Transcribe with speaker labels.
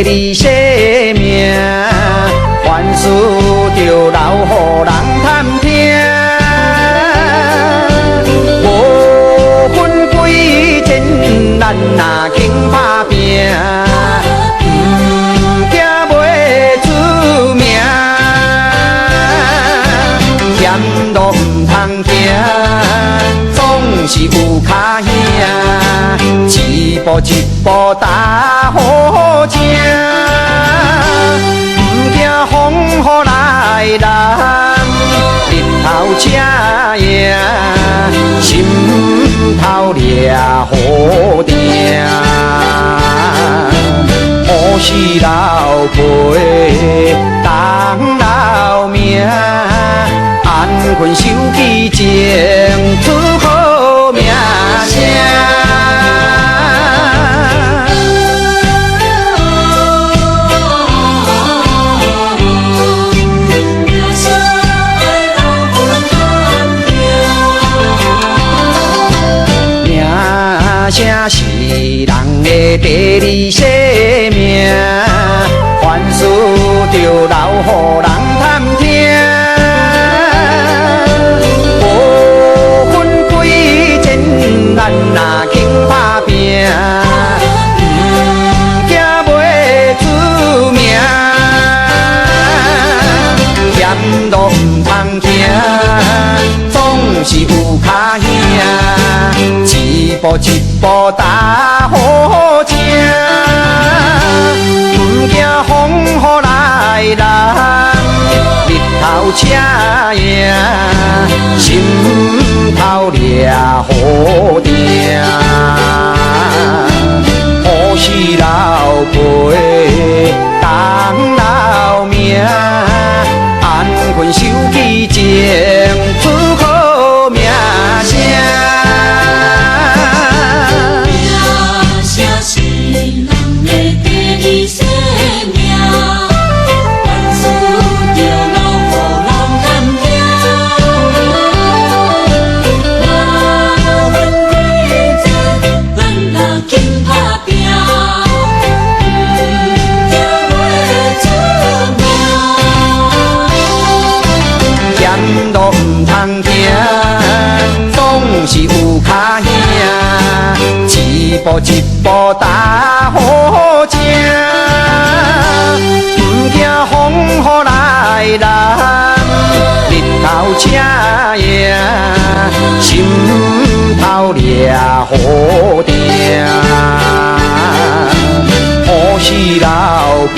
Speaker 1: 你生命，凡事着留予人探听。无分贵贱，咱若肯打拼，不惊袂出名。险路唔通行，总是有脚兄，一步一步踏好正。不惊风雨来临，日头车迎，心头掠好定。好事留陪，当留命。安分守己，情出好名声。名声是人的第二生命，凡事着留予人探听。无分贵贱，咱若肯打拼，不惊袂出名。险路唔通行，总是有脚兄，一步一步踏好正。不惊风雨来临，日头车迎，心头掠好定。好事留陪，当留命。安分守己，情出好名声。
Speaker 2: 名声是人的第二生命，凡事着留予人探听。无分贵贱，咱若肯打拼，不惊袂出名。
Speaker 1: 险路唔通行，总是有脚兄，一步一步踏好正。不惊风雨来临，日头车迎，心头掠好定。好事留陪，